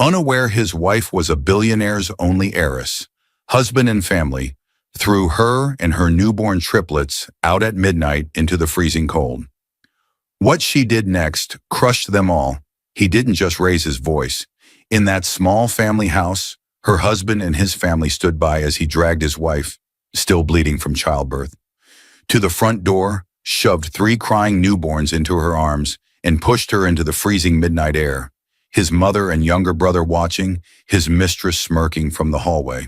Unaware his wife was a billionaire's only heiress, husband and family, threw her and her newborn triplets out at midnight into the freezing cold. What she did next crushed them all. He didn't just raise his voice. In that small family house, her husband and his family stood by as he dragged his wife, still bleeding from childbirth, to the front door, shoved 3 crying newborns into her arms, and pushed her into the freezing midnight air, his mother and younger brother watching, his mistress smirking from the hallway.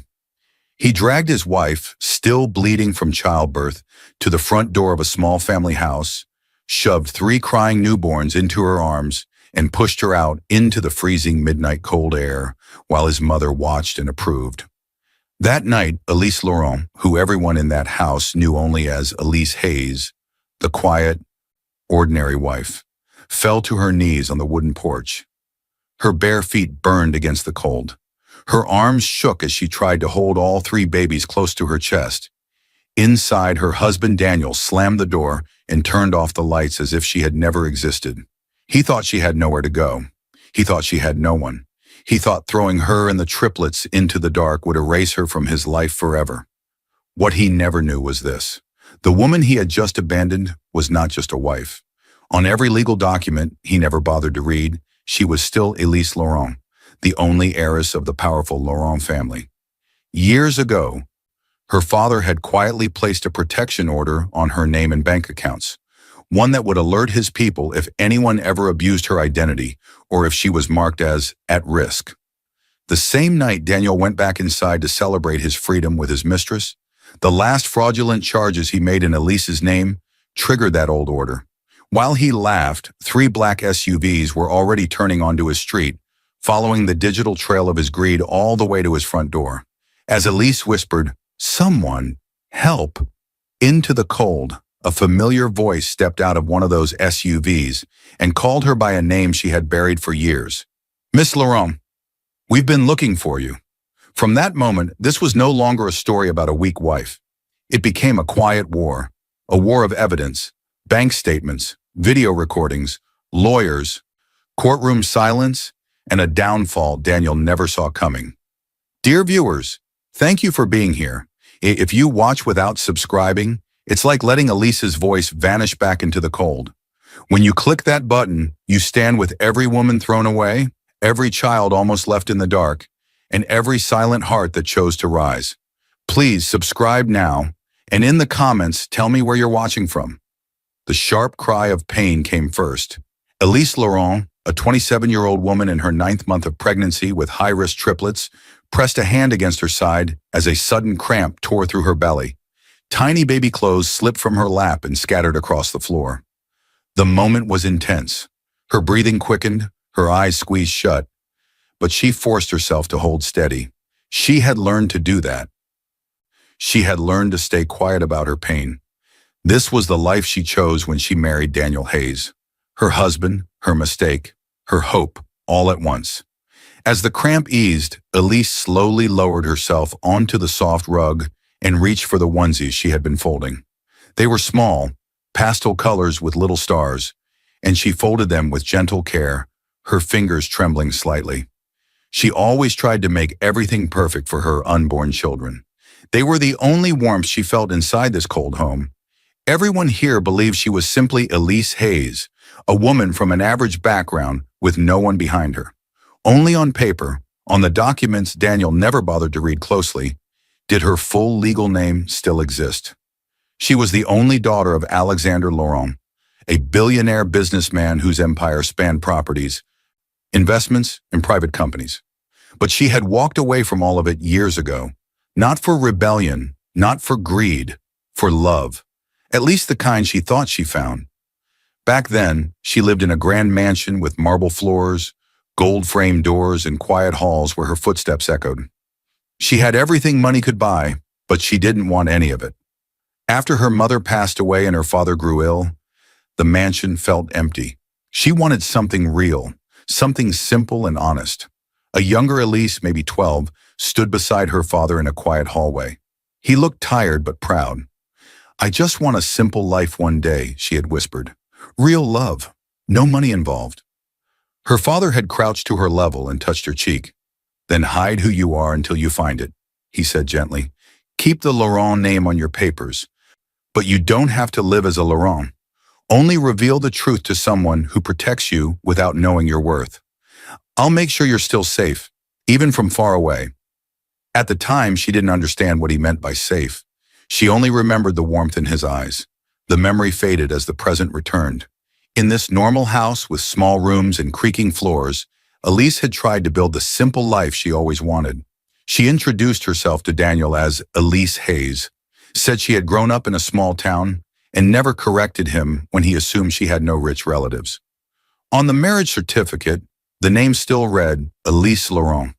He dragged his wife, still bleeding from childbirth, to the front door of a small family house, shoved 3 crying newborns into her arms, and pushed her out into the freezing midnight cold air while his mother watched and approved. That night, Elise Laurent, who everyone in that house knew only as Elise Hayes, the quiet, ordinary wife, fell to her knees on the wooden porch. Her bare feet burned against the cold. Her arms shook as she tried to hold all 3 babies close to her chest. Inside, her husband Daniel slammed the door and turned off the lights as if she had never existed. He thought she had nowhere to go. He thought she had no one. He thought throwing her and the triplets into the dark would erase her from his life forever. What he never knew was this: the woman he had just abandoned was not just a wife. On every legal document he never bothered to read, she was still Elise Laurent, the only heiress of the powerful Laurent family. Years ago, her father had quietly placed a protection order on her name and bank accounts, one that would alert his people if anyone ever abused her identity or if she was marked as at risk. The same night Daniel went back inside to celebrate his freedom with his mistress, the last fraudulent charges he made in Elise's name triggered that old order. While he laughed, 3 black SUVs were already turning onto his street, following the digital trail of his greed all the way to his front door. As Elise whispered, "Someone, help," into the cold, a familiar voice stepped out of one of those SUVs and called her by a name she had buried for years. "Miss Laurent, we've been looking for you." From that moment, this was no longer a story about a weak wife. It became a quiet war, a war of evidence, bank statements, video recordings, lawyers, courtroom silence, and a downfall Daniel never saw coming. Dear viewers, thank you for being here. If you watch without subscribing, it's like letting Elise's voice vanish back into the cold. When you click that button, you stand with every woman thrown away, every child almost left in the dark, and every silent heart that chose to rise. Please subscribe now, and in the comments, tell me where you're watching from. The sharp cry of pain came first. Elise Laurent, a 27-year-old woman in her 9th month of pregnancy with high-risk triplets, pressed a hand against her side as a sudden cramp tore through her belly. Tiny baby clothes slipped from her lap and scattered across the floor. The moment was intense. Her breathing quickened, her eyes squeezed shut, but she forced herself to hold steady. She had learned to do that. She had learned to stay quiet about her pain. This was the life she chose when she married Daniel Hayes. Her husband, her mistake, her hope, all at once. As the cramp eased, Elise slowly lowered herself onto the soft rug and reached for the onesies she had been folding. They were small, pastel colors with little stars, and she folded them with gentle care, her fingers trembling slightly. She always tried to make everything perfect for her unborn children. They were the only warmth she felt inside this cold home. Everyone here believed she was simply Elise Hayes, a woman from an average background with no one behind her. Only on paper, on the documents Daniel never bothered to read closely, did her full legal name still exist. She was the only daughter of Alexander Laurent, a billionaire businessman whose empire spanned properties, investments, and private companies. But she had walked away from all of it years ago, not for rebellion, not for greed, for love, at least the kind she thought she found. Back then, she lived in a grand mansion with marble floors, gold-framed doors, and quiet halls where her footsteps echoed. She had everything money could buy, but she didn't want any of it. After her mother passed away and her father grew ill, the mansion felt empty. She wanted something real, something simple and honest. A younger Elise, maybe 12, stood beside her father in a quiet hallway. He looked tired but proud. "I just want a simple life one day," she had whispered. "Real love, no money involved." Her father had crouched to her level and touched her cheek. Then hide who you are until you find it, he said gently. Keep the Laurent name on your papers, but you don't have to live as a Laurent. Only reveal the truth to someone who protects you without knowing your worth. I'll make sure you're still safe, even from far away. At the time, she didn't understand what he meant by safe. She only remembered the warmth in his eyes. The memory faded as the present returned. In this normal house with small rooms and creaking floors, Elise had tried to build the simple life she always wanted. She introduced herself to Daniel as Elise Hayes, said she had grown up in a small town, and never corrected him when he assumed she had no rich relatives. On the marriage certificate, the name still read Elise Laurent.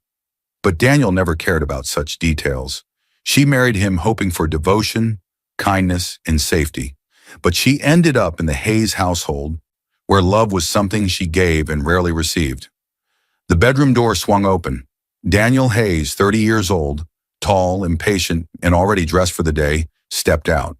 But Daniel never cared about such details. She married him hoping for devotion, kindness, and safety. But she ended up in the Hayes household, where love was something she gave and rarely received. The bedroom door swung open. Daniel Hayes, 30 years old, tall, impatient, and already dressed for the day, stepped out.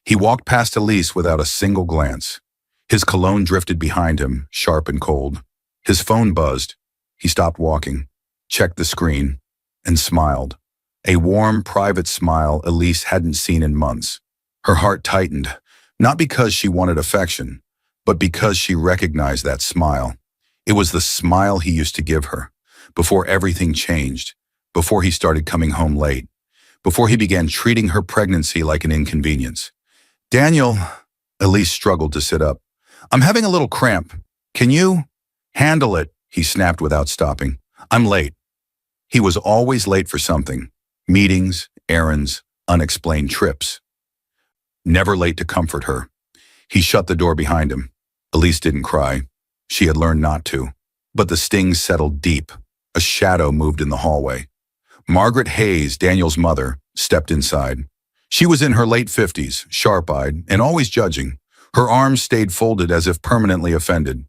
He walked past Elise without a single glance. His cologne drifted behind him, sharp and cold. His phone buzzed. He stopped walking, checked the screen, and smiled. A warm, private smile Elise hadn't seen in months. Her heart tightened, not because she wanted affection, but because she recognized that smile. It was the smile he used to give her, before everything changed, before he started coming home late, before he began treating her pregnancy like an inconvenience. Daniel, Elise struggled to sit up. I'm having a little cramp. Can you handle it? He snapped without stopping. I'm late. He was always late for something. Meetings, errands, unexplained trips. Never late to comfort her. He shut the door behind him. Elise didn't cry. She had learned not to. But the stings settled deep. A shadow moved in the hallway. Margaret Hayes, Daniel's mother, stepped inside. She was in her late 50s, sharp-eyed, and always judging. Her arms stayed folded as if permanently offended.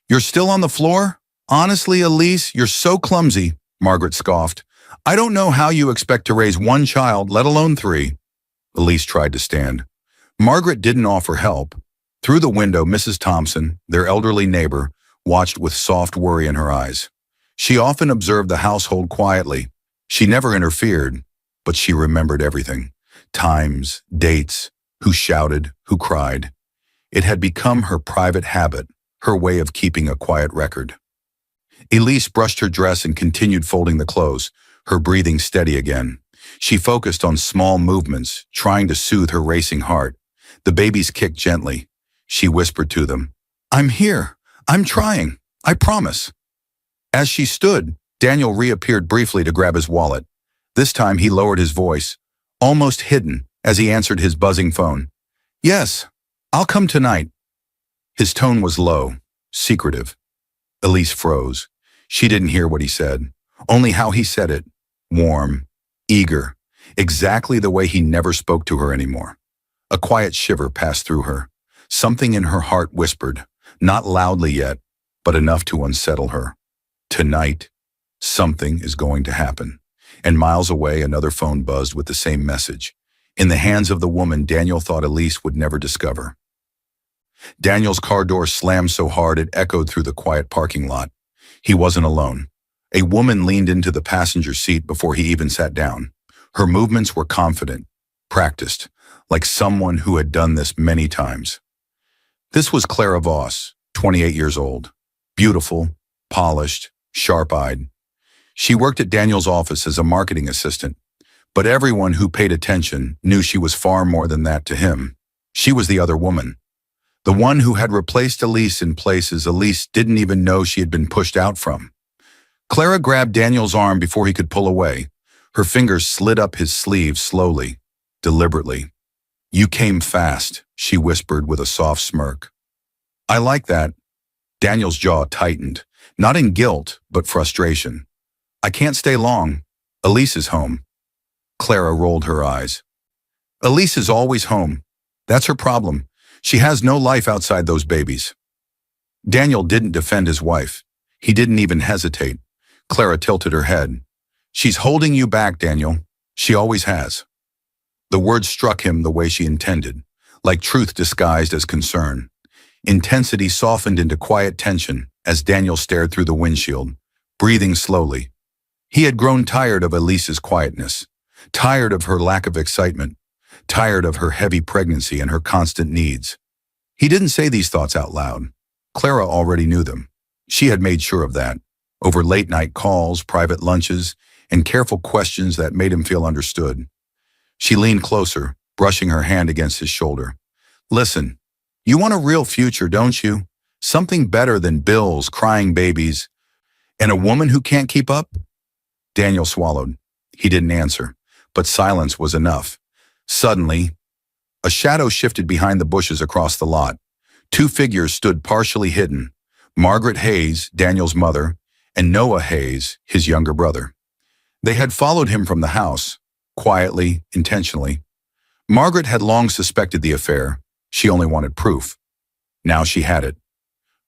You're still on the floor? Honestly, Elise, you're so clumsy, Margaret scoffed. I don't know how you expect to raise one child, let alone 3. Elise tried to stand. Margaret didn't offer help. Through the window, Mrs. Thompson, their elderly neighbor, watched with soft worry in her eyes. She often observed the household quietly. She never interfered, but she remembered everything. Times, dates, who shouted, who cried. It had become her private habit, her way of keeping a quiet record. Elise brushed her dress and continued folding the clothes, her breathing steady again. She focused on small movements, trying to soothe her racing heart. The babies kicked gently. She whispered to them, I'm here. I'm trying. I promise. As she stood, Daniel reappeared briefly to grab his wallet. This time he lowered his voice, almost hidden, as he answered his buzzing phone. Yes, I'll come tonight. His tone was low, secretive. Elise froze. She didn't hear what he said, only how he said it. Warm, eager, exactly the way he never spoke to her anymore. A quiet shiver passed through her. Something in her heart whispered, not loudly yet, but enough to unsettle her. Tonight, something is going to happen. And miles away, another phone buzzed with the same message. In the hands of the woman Daniel thought Elise would never discover. Daniel's car door slammed so hard it echoed through the quiet parking lot. He wasn't alone. A woman leaned into the passenger seat before he even sat down. Her movements were confident, practiced, like someone who had done this many times. This was Clara Voss, 28 years old. Beautiful, polished, sharp-eyed. She worked at Daniel's office as a marketing assistant, but everyone who paid attention knew she was far more than that to him. She was the other woman. The one who had replaced Elise in places Elise didn't even know she had been pushed out from. Clara grabbed Daniel's arm before he could pull away. Her fingers slid up his sleeve slowly, deliberately. You came fast, she whispered with a soft smirk. I like that. Daniel's jaw tightened, not in guilt, but frustration. I can't stay long. Elise is home. Clara rolled her eyes. Elise is always home. That's her problem. She has no life outside those babies. Daniel didn't defend his wife. He didn't even hesitate. Clara tilted her head. She's holding you back, Daniel. She always has. The words struck him the way she intended, like truth disguised as concern. Intensity softened into quiet tension, as Daniel stared through the windshield, breathing slowly. He had grown tired of Elise's quietness, tired of her lack of excitement, tired of her heavy pregnancy and her constant needs. He didn't say these thoughts out loud. Clara already knew them. She had made sure of that, over late-night calls, private lunches, and careful questions that made him feel understood. She leaned closer, brushing her hand against his shoulder. Listen, you want a real future, don't you? Something better than bills, crying babies, and a woman who can't keep up? Daniel swallowed. He didn't answer, but silence was enough. Suddenly, a shadow shifted behind the bushes across the lot. Two figures stood partially hidden, Margaret Hayes, Daniel's mother, and Noah Hayes, his younger brother. They had followed him from the house, quietly, intentionally. Margaret had long suspected the affair. She only wanted proof. Now she had it.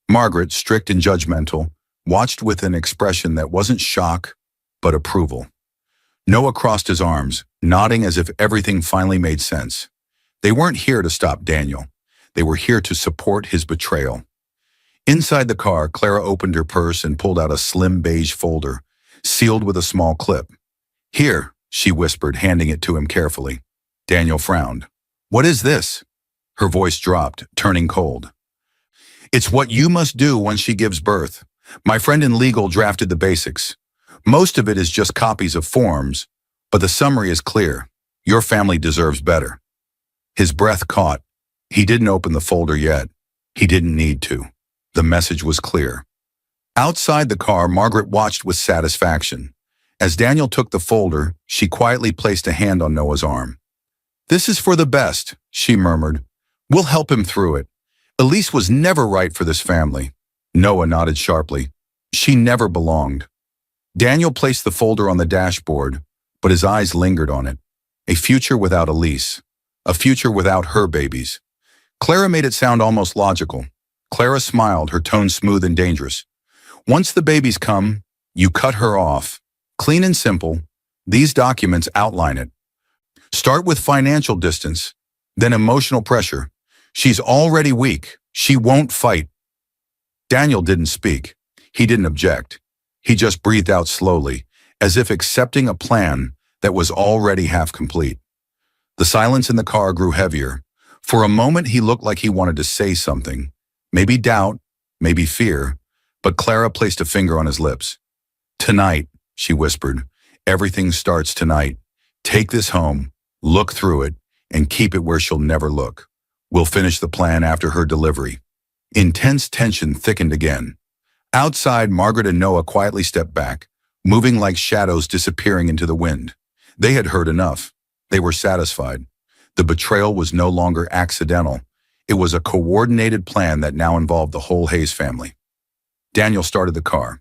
Margaret, strict and judgmental, watched with an expression that wasn't shock, but approval. Noah crossed his arms, nodding as if everything finally made sense. They weren't here to stop Daniel. They were here to support his betrayal. Inside the car, Clara opened her purse and pulled out a slim beige folder, sealed with a small clip. "Here," she whispered, handing it to him carefully. Daniel frowned. "What is this?" Her voice dropped, turning cold. "It's what you must do when she gives birth. My friend in legal drafted the basics. Most of it is just copies of forms, but the summary is clear. Your family deserves better." His breath caught. He didn't open the folder yet. He didn't need to. The message was clear. Outside the car, Margaret watched with satisfaction. As Daniel took the folder, she quietly placed a hand on Noah's arm. "This is for the best," she murmured. "We'll help him through it. Elise was never right for this family." Noah nodded sharply. She never belonged. Daniel placed the folder on the dashboard, but his eyes lingered on it. A future without Elise. A future without her babies. Clara made it sound almost logical. Clara smiled, her tone smooth and dangerous. "Once the babies come, you cut her off. Clean and simple. These documents outline it. Start with financial distance, then emotional pressure. She's already weak. She won't fight." Daniel didn't speak. He didn't object. He just breathed out slowly, as if accepting a plan that was already half complete. The silence in the car grew heavier. For a moment, he looked like he wanted to say something. Maybe doubt, maybe fear, but Clara placed a finger on his lips. "Tonight," she whispered, "everything starts tonight. Take this home, look through it, and keep it where she'll never look. We'll finish the plan after her delivery." Intense tension thickened again. Outside, Margaret and Noah quietly stepped back, moving like shadows disappearing into the wind. They had heard enough. They were satisfied. The betrayal was no longer accidental. It was a coordinated plan that now involved the whole Hayes family. Daniel started the car.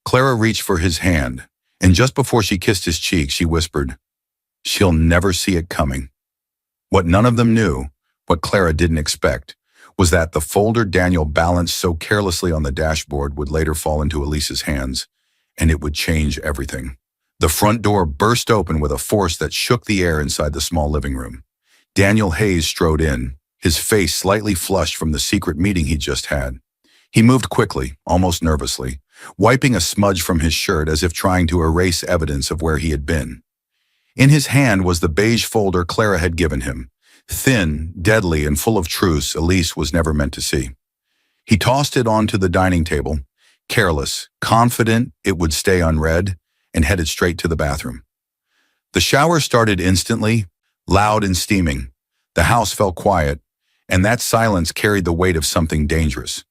Clara reached for his hand, and just before she kissed his cheek, she whispered, "She'll never see it coming." What none of them knew, what Clara didn't expect, was that the folder Daniel balanced so carelessly on the dashboard would later fall into Elise's hands, and it would change everything. The front door burst open with a force that shook the air inside the small living room. Daniel Hayes strode in, his face slightly flushed from the secret meeting he'd just had. He moved quickly, almost nervously, wiping a smudge from his shirt as if trying to erase evidence of where he had been. In his hand was the beige folder Clara had given him, thin, deadly, and full of truths Elise was never meant to see. He tossed it onto the dining table, careless, confident it would stay unread, and headed straight to the bathroom. The shower started instantly, loud and steaming. The house fell quiet, and that silence carried the weight of something dangerous.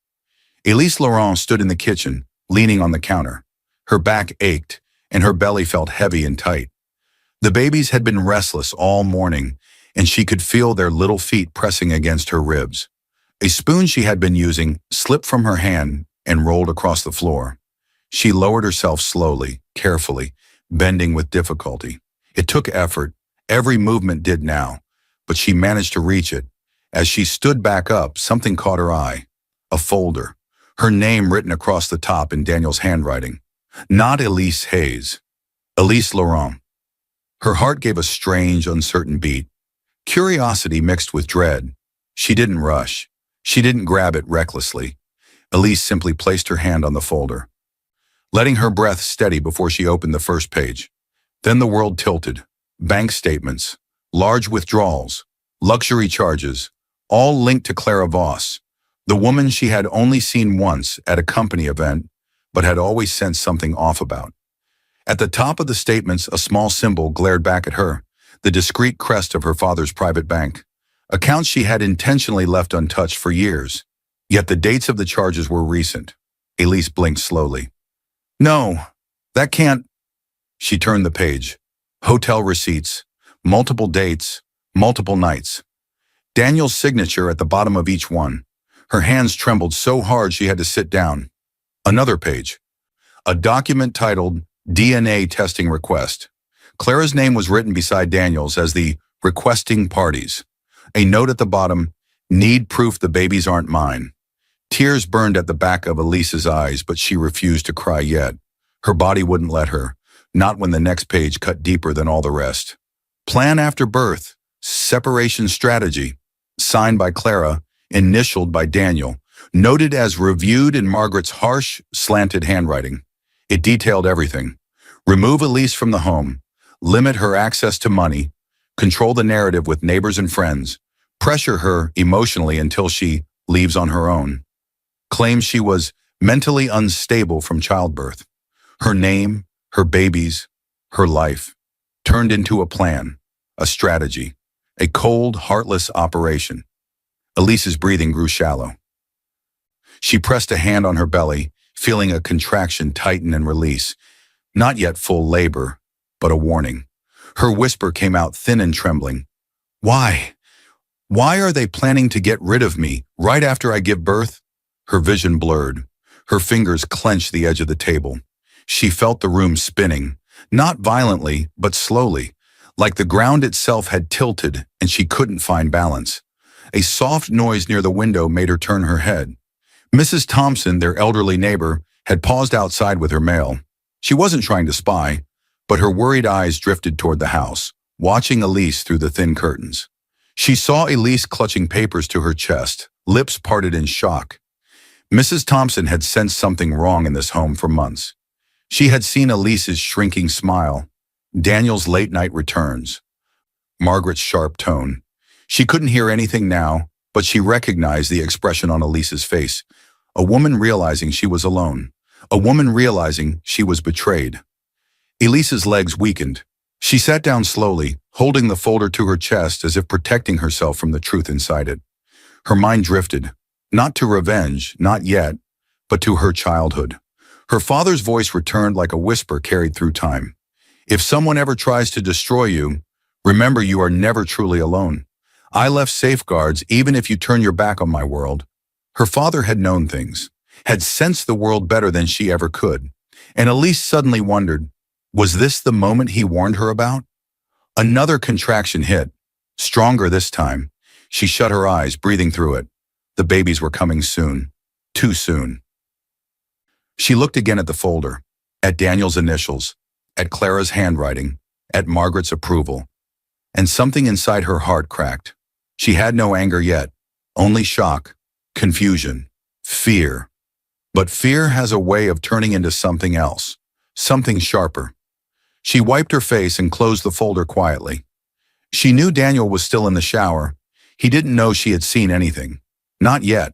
Elise Laurent stood in the kitchen, leaning on the counter. Her back ached, and her belly felt heavy and tight. The babies had been restless all morning, and she could feel their little feet pressing against her ribs. A spoon she had been using slipped from her hand and rolled across the floor. She lowered herself slowly, carefully, bending with difficulty. It took effort. Every movement did now, but she managed to reach it. As she stood back up, something caught her eye. A folder. Her name written across the top in Daniel's handwriting. Not Elise Hayes. Elise Laurent. Her heart gave a strange, uncertain beat. Curiosity mixed with dread. She didn't rush. She didn't grab it recklessly. Elise simply placed her hand on the folder, letting her breath steady before she opened the first page. Then the world tilted. Bank statements, large withdrawals, luxury charges, all linked to Clara Voss, the woman she had only seen once at a company event, but had always sensed something off about. At the top of the statements, a small symbol glared back at her, the discreet crest of her father's private bank. Accounts she had intentionally left untouched for years. Yet the dates of the charges were recent. Elise blinked slowly. No, that can't. She turned the page. Hotel receipts, multiple dates, multiple nights. Daniel's signature at the bottom of each one. Her hands trembled so hard she had to sit down. Another page. A document titled DNA Testing Request. Clara's name was written beside Daniel's as the requesting parties. A note at the bottom, need proof the babies aren't mine. Tears burned at the back of Elise's eyes, but she refused to cry yet. Her body wouldn't let her, not when the next page cut deeper than all the rest. Plan after birth, separation strategy, signed by Clara, initialed by Daniel, noted as reviewed in Margaret's harsh, slanted handwriting. It detailed everything. Remove Elise from the home, limit her access to money, control the narrative with neighbors and friends, pressure her emotionally until she leaves on her own. Claims she was mentally unstable from childbirth. Her name, her babies, her life, turned into a plan, a strategy, a cold, heartless operation. Elise's breathing grew shallow. She pressed a hand on her belly, feeling a contraction tighten and release. Not yet full labor, but a warning. Her whisper came out thin and trembling. Why? Why are they planning to get rid of me right after I give birth? Her vision blurred. Her fingers clenched the edge of the table. She felt the room spinning, not violently, but slowly, like the ground itself had tilted and she couldn't find balance. A soft noise near the window made her turn her head. Mrs. Thompson, their elderly neighbor, had paused outside with her mail. She wasn't trying to spy, but her worried eyes drifted toward the house, watching Elise through the thin curtains. She saw Elise clutching papers to her chest, lips parted in shock. Mrs. Thompson had sensed something wrong in this home for months. She had seen Elise's shrinking smile, Daniel's late-night returns, Margaret's sharp tone. She couldn't hear anything now, but she recognized the expression on Elise's face. A woman realizing she was alone. A woman realizing she was betrayed. Elise's legs weakened. She sat down slowly, holding the folder to her chest as if protecting herself from the truth inside it. Her mind drifted, not to revenge, not yet, but to her childhood. Her father's voice returned like a whisper carried through time. If someone ever tries to destroy you, remember you are never truly alone. I left safeguards even if you turn your back on my world. Her father had known things, had sensed the world better than she ever could, and Elise suddenly wondered, was this the moment he warned her about? Another contraction hit, stronger this time. She shut her eyes, breathing through it. The babies were coming soon, too soon. She looked again at the folder, at Daniel's initials, at Clara's handwriting, at Margaret's approval, and something inside her heart cracked. She had no anger yet, only shock, confusion, fear. But fear has a way of turning into something else, something sharper. She wiped her face and closed the folder quietly. She knew Daniel was still in the shower. He didn't know she had seen anything. Not yet.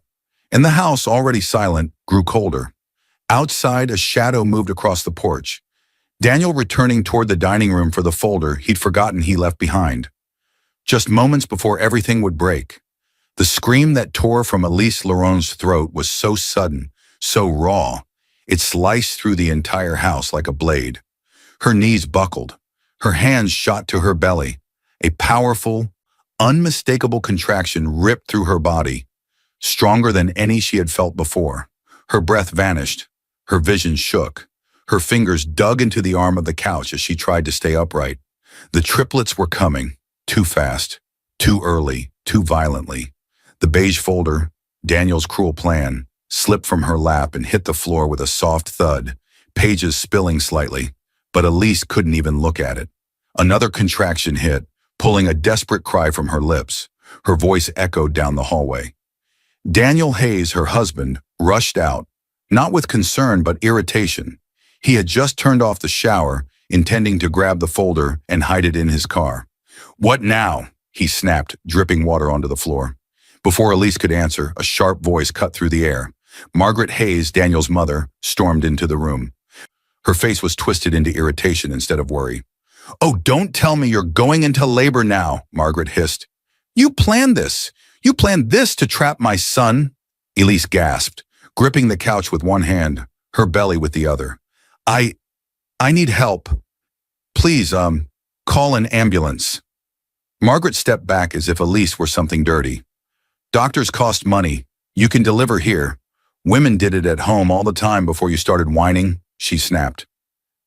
And the house, already silent, grew colder. Outside, a shadow moved across the porch. Daniel returning toward the dining room for the folder he'd forgotten he left behind. Just moments before everything would break. The scream that tore from Elise Laurent's throat was so sudden, so raw, it sliced through the entire house like a blade. Her knees buckled. Her hands shot to her belly. A powerful, unmistakable contraction ripped through her body, stronger than any she had felt before. Her breath vanished. Her vision shook. Her fingers dug into the arm of the couch as she tried to stay upright. The triplets were coming, too fast, too early, too violently. The beige folder, Daniel's cruel plan, slipped from her lap and hit the floor with a soft thud, pages spilling slightly, but Elise couldn't even look at it. Another contraction hit, pulling a desperate cry from her lips. Her voice echoed down the hallway. Daniel Hayes, her husband, rushed out, not with concern but irritation. He had just turned off the shower, intending to grab the folder and hide it in his car. "What now?" he snapped, dripping water onto the floor. Before Elise could answer, a sharp voice cut through the air. Margaret Hayes, Daniel's mother, stormed into the room. Her face was twisted into irritation instead of worry. "Oh, don't tell me you're going into labor now," Margaret hissed. "You planned this. You planned this to trap my son." Elise gasped, gripping the couch with one hand, her belly with the other. I need help. Please, call an ambulance." Margaret stepped back as if Elise were something dirty. "Doctors cost money. You can deliver here. Women did it at home all the time before you started whining," she snapped.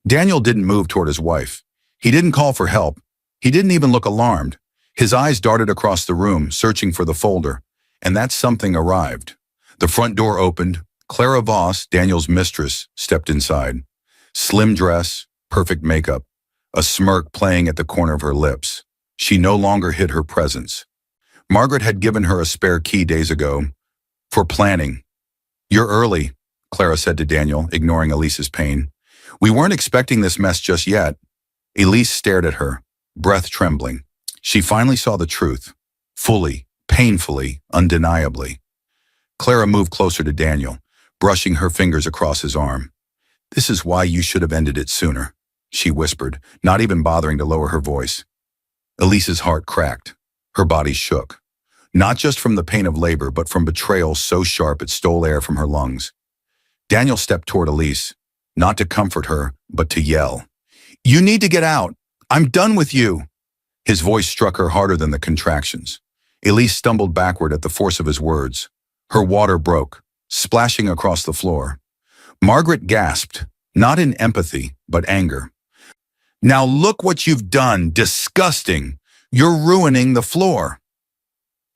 Daniel didn't move toward his wife. He didn't call for help. He didn't even look alarmed. His eyes darted across the room, searching for the folder, and that something arrived. The front door opened. Clara Voss, Daniel's mistress, stepped inside. Slim dress, perfect makeup, a smirk playing at the corner of her lips. She no longer hid her presence. Margaret had given her a spare key days ago for planning. "You're early," Clara said to Daniel, ignoring Elise's pain. "We weren't expecting this mess just yet." Elise stared at her, breath trembling. She finally saw the truth, fully, painfully, undeniably. Clara moved closer to Daniel, brushing her fingers across his arm. "This is why you should have ended it sooner," she whispered, not even bothering to lower her voice. Elise's heart cracked. Her body shook, not just from the pain of labor, but from betrayal so sharp it stole air from her lungs. Daniel stepped toward Elise, not to comfort her, but to yell. "You need to get out. I'm done with you." His voice struck her harder than the contractions. Elise stumbled backward at the force of his words. Her water broke, splashing across the floor. Margaret gasped, not in empathy, but anger. "Now look what you've done. Disgusting. You're ruining the floor."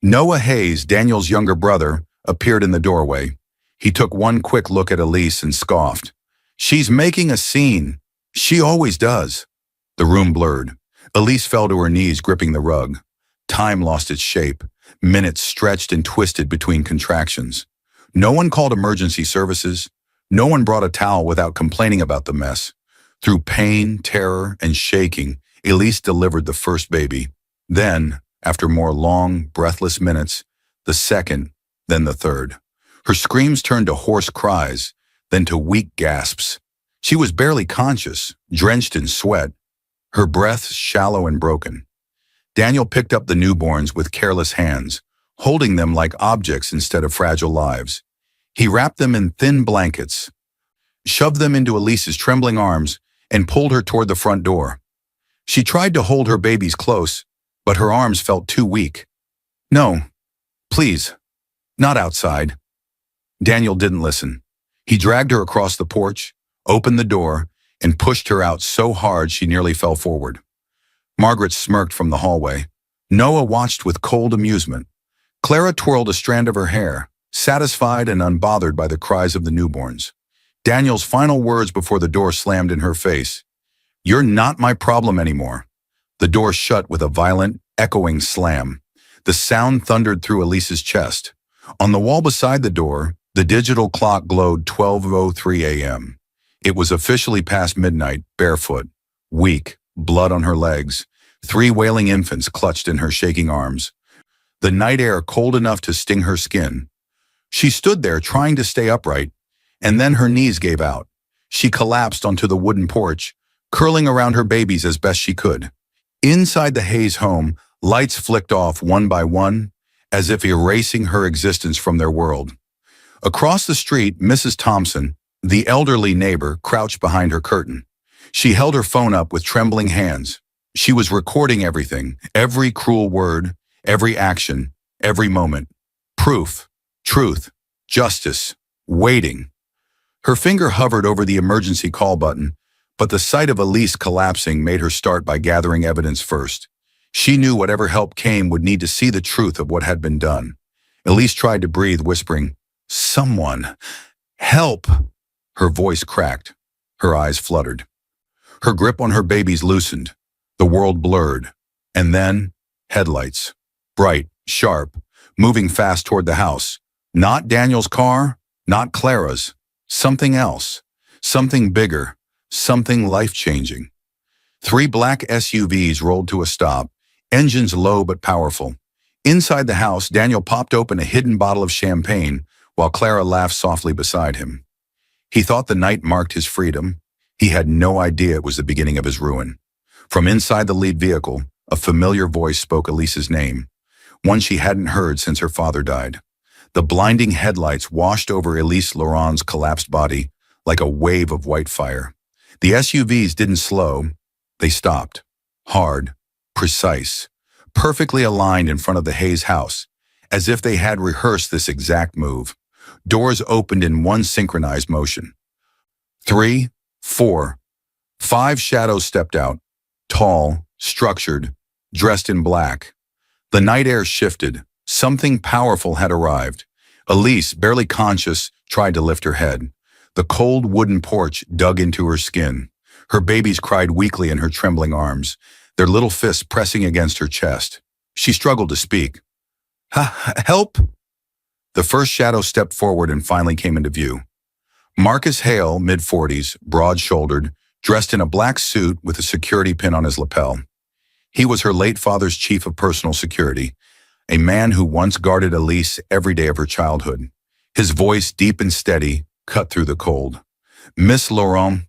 Noah Hayes, Daniel's younger brother, appeared in the doorway. He took one quick look at Elise and scoffed. "She's making a scene. She always does." The room blurred. Elise fell to her knees, gripping the rug. Time lost its shape. Minutes stretched and twisted between contractions. No one called emergency services. No one brought a towel without complaining about the mess. Through pain, terror, and shaking, Elise delivered the first baby. Then, after more long, breathless minutes, the second, then the third. Her screams turned to hoarse cries, then to weak gasps. She was barely conscious, drenched in sweat, her breath shallow and broken. Daniel picked up the newborns with careless hands, holding them like objects instead of fragile lives. He wrapped them in thin blankets, shoved them into Elise's trembling arms, and pulled her toward the front door. She tried to hold her babies close, but her arms felt too weak. "No, please, not outside." Daniel didn't listen. He dragged her across the porch, opened the door, and pushed her out so hard she nearly fell forward. Margaret smirked from the hallway. Noah watched with cold amusement. Clara twirled a strand of her hair, satisfied and unbothered by the cries of the newborns. Daniel's final words before the door slammed in her face. "You're not my problem anymore." The door shut with a violent, echoing slam. The sound thundered through Elise's chest. On the wall beside the door, the digital clock glowed 12:03 a.m. It was officially past midnight, barefoot, weak, blood on her legs, 3 wailing infants clutched in her shaking arms. The night air cold enough to sting her skin. She stood there trying to stay upright, and then her knees gave out. She collapsed onto the wooden porch, curling around her babies as best she could. Inside the Hayes home, lights flicked off one by one, as if erasing her existence from their world. Across the street, Mrs. Thompson, the elderly neighbor, crouched behind her curtain. She held her phone up with trembling hands. She was recording everything, every cruel word, every action, every moment. Proof, truth, justice, waiting. Her finger hovered over the emergency call button, but the sight of Elise collapsing made her start by gathering evidence first. She knew whatever help came would need to see the truth of what had been done. Elise tried to breathe, whispering, "Someone, help!" Her voice cracked. Her eyes fluttered. Her grip on her babies loosened. The world blurred. And then, headlights. Bright, sharp, moving fast toward the house. Not Daniel's car, not Clara's. Something else. Something bigger. Something life-changing. 3 black SUVs rolled to a stop, engines low but powerful. Inside the house, Daniel popped open a hidden bottle of champagne while Clara laughed softly beside him. He thought the night marked his freedom. He had no idea it was the beginning of his ruin. From inside the lead vehicle, a familiar voice spoke Elise's name, one she hadn't heard since her father died. The blinding headlights washed over Elise Laurent's collapsed body like a wave of white fire. The SUVs didn't slow. They stopped. Hard, precise, perfectly aligned in front of the Hayes house, as if they had rehearsed this exact move. Doors opened in one synchronized motion. 3, 4, 5 shadows stepped out, tall, structured, dressed in black. The night air shifted. Something powerful had arrived. Elise, barely conscious, tried to lift her head. The cold wooden porch dug into her skin. Her babies cried weakly in her trembling arms, their little fists pressing against her chest. She struggled to speak. Help! The first shadow stepped forward and finally came into view. Marcus Hale, mid-40s, broad-shouldered, dressed in a black suit with a security pin on his lapel. He was her late father's chief of personal security, a man who once guarded Elise every day of her childhood. His voice, deep and steady, cut through the cold. "Miss Laurent,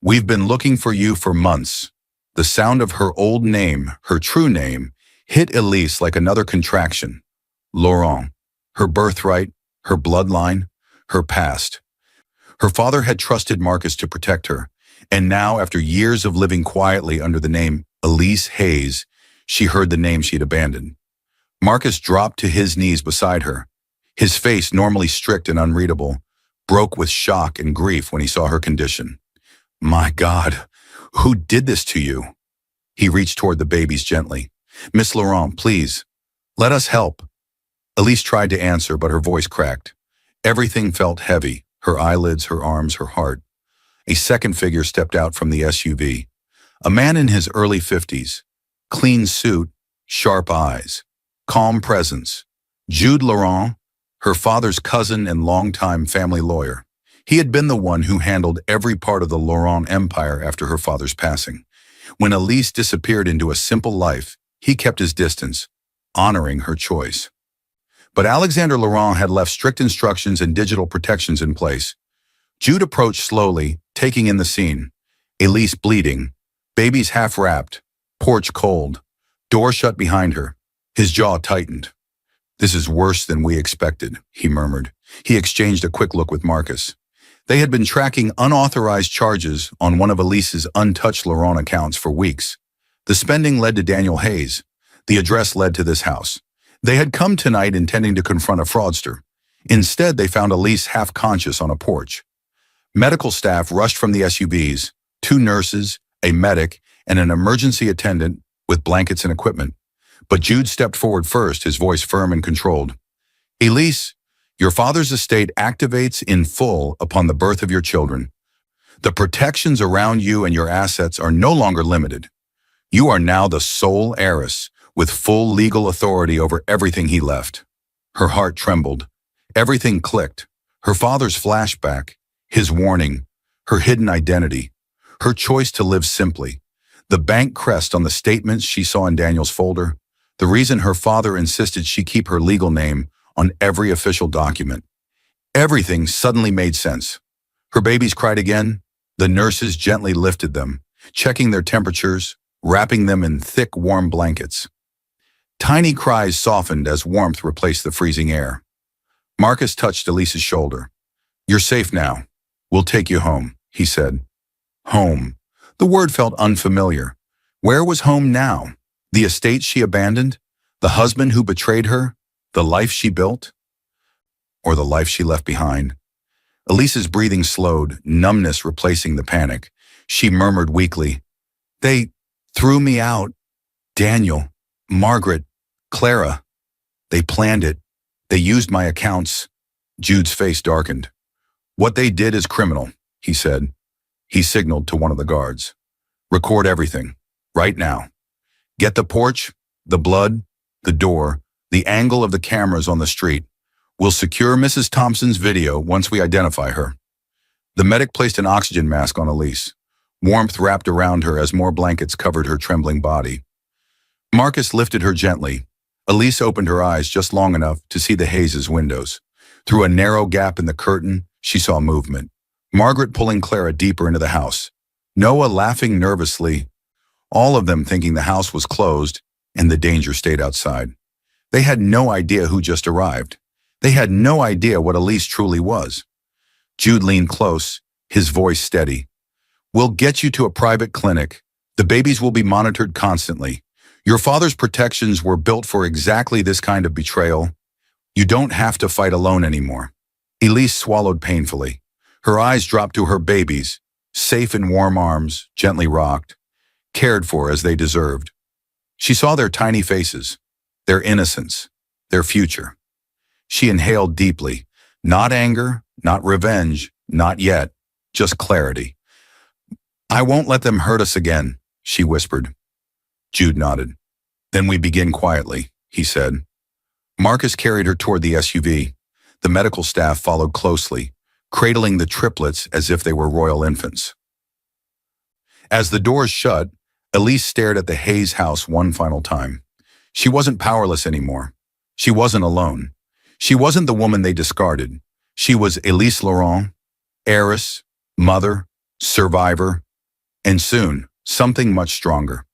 we've been looking for you for months." The sound of her old name, her true name, hit Elise like another contraction. Laurent, her birthright, her bloodline, her past. Her father had trusted Marcus to protect her, and now, after years of living quietly under the name Elise Hayes, she heard the name she'd abandoned. Marcus dropped to his knees beside her. His face, normally strict and unreadable, broke with shock and grief when he saw her condition. "My God, who did this to you?" He reached toward the babies gently. "Miss Laurent, please, let us help." Elise tried to answer, but her voice cracked. Everything felt heavy, her eyelids, her arms, her heart. A second figure stepped out from the SUV. A man in his early 50s. Clean suit, sharp eyes, calm presence. Jude Laurent, her father's cousin and longtime family lawyer. He had been the one who handled every part of the Laurent empire after her father's passing. When Elise disappeared into a simple life, he kept his distance, honoring her choice. But Alexander Laurent had left strict instructions and digital protections in place. Jude approached slowly, taking in the scene. Elise bleeding, babies half-wrapped, porch cold, door shut behind her. His jaw tightened. "This is worse than we expected," he murmured. He exchanged a quick look with Marcus. They had been tracking unauthorized charges on one of Elise's untouched Laurent accounts for weeks. The spending led to Daniel Hayes. The address led to this house. They had come tonight intending to confront a fraudster. Instead, they found Elise half-conscious on a porch. Medical staff rushed from the SUVs, 2 nurses, a medic, and an emergency attendant with blankets and equipment. But Jude stepped forward first, his voice firm and controlled. "Elise, your father's estate activates in full upon the birth of your children. The protections around you and your assets are no longer limited. You are now the sole heiress, with full legal authority over everything he left." Her heart trembled. Everything clicked. Her father's flashback, his warning, her hidden identity, her choice to live simply, the bank crest on the statements she saw in Daniel's folder, the reason her father insisted she keep her legal name on every official document. Everything suddenly made sense. Her babies cried again. The nurses gently lifted them, checking their temperatures, wrapping them in thick, warm blankets. Tiny cries softened as warmth replaced the freezing air. Marcus touched Elise's shoulder. "You're safe now. We'll take you home," he said. Home. The word felt unfamiliar. Where was home now? The estate she abandoned? The husband who betrayed her? The life she built? Or the life she left behind? Elise's breathing slowed, numbness replacing the panic. She murmured weakly, "They threw me out. Daniel, Margaret, Clara. They planned it. They used my accounts." Jude's face darkened. "What they did is criminal," he said. He signaled to one of the guards. "Record everything, right now. Get the porch, the blood, the door, the angle of the cameras on the street. We'll secure Mrs. Thompson's video once we identify her. The medic placed an oxygen mask on Elise. Warmth wrapped around her as more blankets covered her trembling body. Marcus lifted her gently. Elise opened her eyes just long enough to see the Hayes' windows. Through a narrow gap in the curtain, she saw movement. Margaret pulling Clara deeper into the house. Noah laughing nervously. All of them thinking the house was closed and the danger stayed outside. They had no idea who just arrived. They had no idea what Elise truly was. Jude leaned close, his voice steady. We'll get you to a private clinic. The babies will be monitored constantly. Your father's protections were built for exactly this kind of betrayal. You don't have to fight alone anymore. Elise swallowed painfully. Her eyes dropped to her babies, safe in warm arms, gently rocked, cared for as they deserved. She saw their tiny faces, their innocence, their future. She inhaled deeply, not anger, not revenge, not yet, just clarity. I won't let them hurt us again, she whispered. Jude nodded. Then we begin quietly, he said. Marcus carried her toward the SUV. The medical staff followed closely, cradling the triplets as if they were royal infants. As the doors shut, Elise stared at the Hayes house one final time. She wasn't powerless anymore. She wasn't alone. She wasn't the woman they discarded. She was Elise Laurent, heiress, mother, survivor, and soon, something much stronger.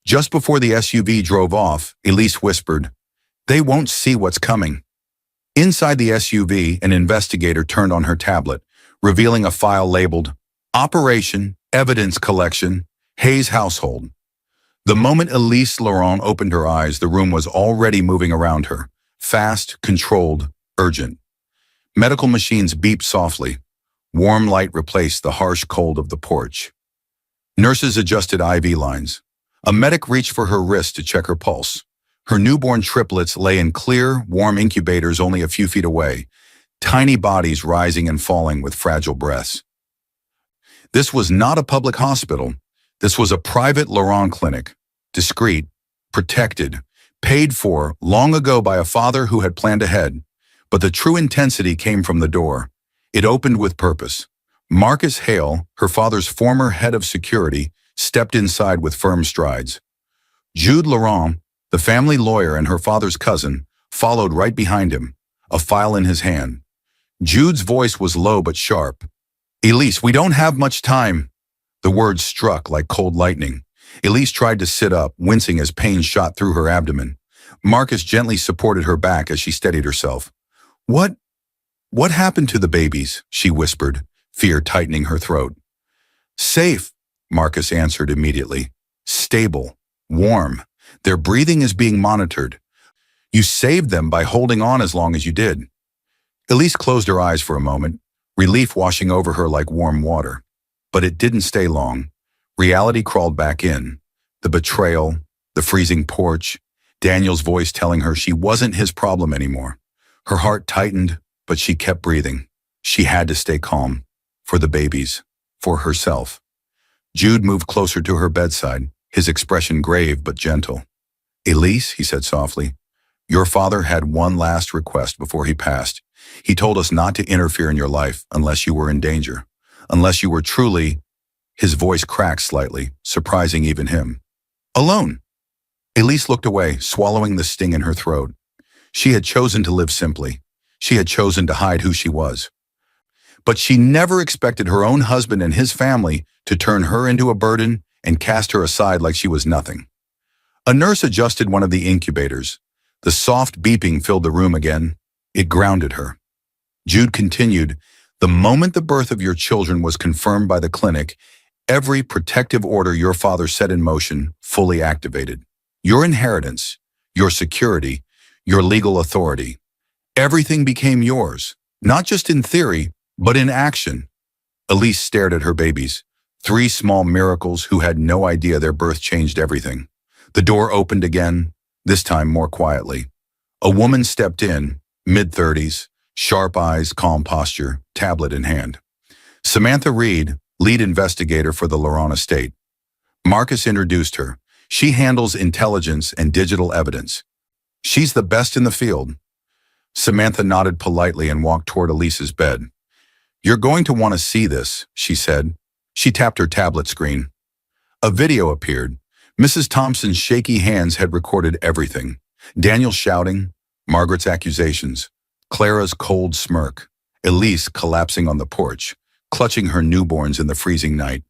Just before the SUV drove off, Elise whispered, "They won't see what's coming." Inside the SUV, an investigator turned on her tablet, revealing a file labeled Operation Evidence Collection, Hayes Household. The moment Elise Laurent opened her eyes, the room was already moving around her, fast, controlled, urgent. Medical machines beeped softly. Warm light replaced the harsh cold of the porch. Nurses adjusted IV lines. A medic reached for her wrist to check her pulse. Her newborn triplets lay in clear, warm incubators only a few feet away, tiny bodies rising and falling with fragile breaths. This was not a public hospital. This was a private Laurent clinic, discreet, protected, paid for long ago by a father who had planned ahead. But the true intensity came from the door. It opened with purpose. Marcus Hale, her father's former head of security, stepped inside with firm strides. Jude Laurent, the family lawyer and her father's cousin, followed right behind him, a file in his hand. Jude's voice was low but sharp. "Elise, we don't have much time." The words struck like cold lightning. Elise tried to sit up, wincing as pain shot through her abdomen. Marcus gently supported her back as she steadied herself. What happened to the babies?" she whispered, fear tightening her throat. "Safe," Marcus answered immediately. "Stable, warm. Their breathing is being monitored. You saved them by holding on as long as you did." Elise closed her eyes for a moment, relief washing over her like warm water. But it didn't stay long. Reality crawled back in. The betrayal, the freezing porch, Daniel's voice telling her she wasn't his problem anymore. Her heart tightened, but she kept breathing. She had to stay calm. For the babies. For herself. Jude moved closer to her bedside, his expression grave but gentle. "Elise," he said softly, "your father had one last request before he passed. He told us not to interfere in your life unless you were in danger. Unless you were truly..." His voice cracked slightly, surprising even him. "Alone." Elise looked away, swallowing the sting in her throat. She had chosen to live simply. She had chosen to hide who she was. But she never expected her own husband and his family to turn her into a burden and cast her aside like she was nothing. A nurse adjusted one of the incubators. The soft beeping filled the room again. It grounded her. Jude continued, "The moment the birth of your children was confirmed by the clinic, every protective order your father set in motion fully activated. Your inheritance, your security, your legal authority. Everything became yours, not just in theory, but in action." Elise stared at her babies, 3 small miracles who had no idea their birth changed everything. The door opened again, this time more quietly. A woman stepped in, mid-30s, sharp eyes, calm posture, tablet in hand. Samantha Reed, lead investigator for the Laurent estate. Marcus introduced her. "She handles intelligence and digital evidence. She's the best in the field." Samantha nodded politely and walked toward Elise's bed. "You're going to want to see this," she said. She tapped her tablet screen. A video appeared. Mrs. Thompson's shaky hands had recorded everything. Daniel shouting, Margaret's accusations, Clara's cold smirk, Elise collapsing on the porch, clutching her newborns in the freezing night.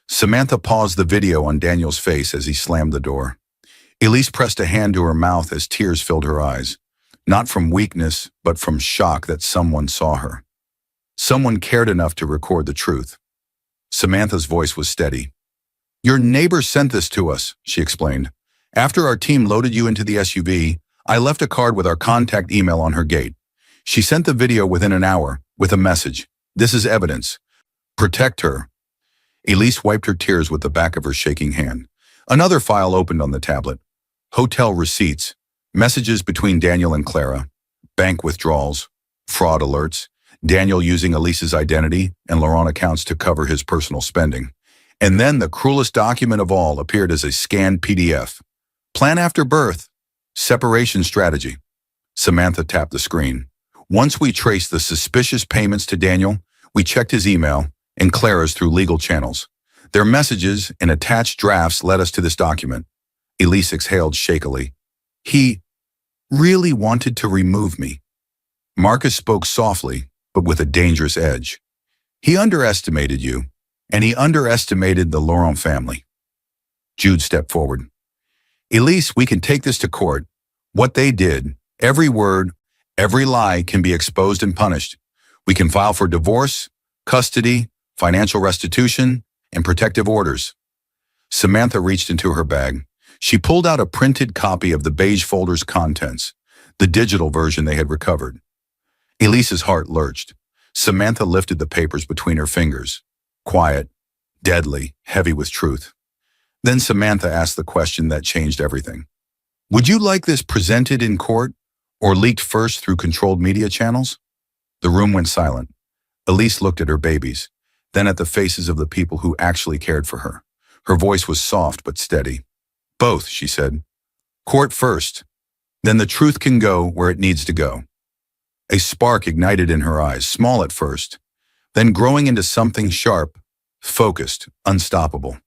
Samantha paused the video on Daniel's face as he slammed the door. Elise pressed a hand to her mouth as tears filled her eyes, not from weakness, but from shock that someone saw her. Someone cared enough to record the truth. Samantha's voice was steady. "Your neighbor sent this to us," she explained. "After our team loaded you into the SUV, I left a card with our contact email on her gate. She sent the video within an hour with a message. This is evidence. Protect her." Elise wiped her tears with the back of her shaking hand. Another file opened on the tablet. Hotel receipts, messages between Daniel and Clara, bank withdrawals, fraud alerts, Daniel using Elise's identity and Laurent accounts to cover his personal spending. And then the cruelest document of all appeared as a scanned PDF. Plan after birth. Separation strategy. Samantha tapped the screen. Once we traced the suspicious payments to Daniel, we checked his email and Clara's through legal channels. Their messages and attached drafts led us to this document. Elise exhaled shakily. "He really wanted to remove me." Marcus spoke softly, but with a dangerous edge. "He underestimated you, and he underestimated the Laurent family." Jude stepped forward. "Elise, we can take this to court. What they did, every word, every lie can be exposed and punished. We can file for divorce, custody, financial restitution, and protective orders." Samantha reached into her bag. She pulled out a printed copy of the beige folder's contents, the digital version they had recovered. Elise's heart lurched. Samantha lifted the papers between her fingers. Quiet, deadly, heavy with truth. Then Samantha asked the question that changed everything. "Would you like this presented in court or leaked first through controlled media channels?" The room went silent. Elise looked at her babies, then at the faces of the people who actually cared for her. Her voice was soft but steady. "Both," she said. "Court first. Then the truth can go where it needs to go." A spark ignited in her eyes, small at first, then growing into something sharp, focused, unstoppable.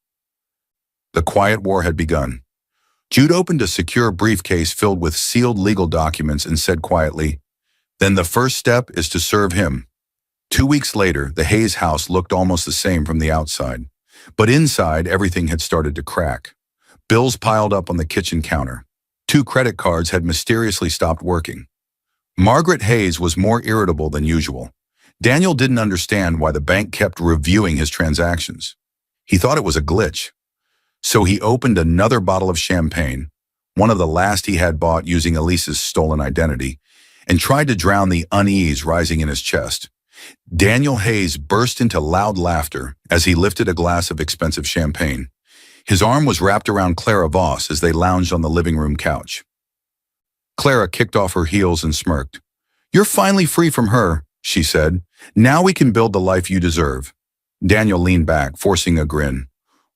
The quiet war had begun. Jude opened a secure briefcase filled with sealed legal documents and said quietly, "Then the first step is to serve him." 2 weeks later, the Hayes house looked almost the same from the outside, but inside everything had started to crack. Bills piled up on the kitchen counter. 2 credit cards had mysteriously stopped working. Margaret Hayes was more irritable than usual. Daniel didn't understand why the bank kept reviewing his transactions. He thought it was a glitch. So he opened another bottle of champagne, one of the last he had bought using Elise's stolen identity, and tried to drown the unease rising in his chest. Daniel Hayes burst into loud laughter as he lifted a glass of expensive champagne. His arm was wrapped around Clara Voss as they lounged on the living room couch. Clara kicked off her heels and smirked. "You're finally free from her," she said. "Now we can build the life you deserve." Daniel leaned back, forcing a grin.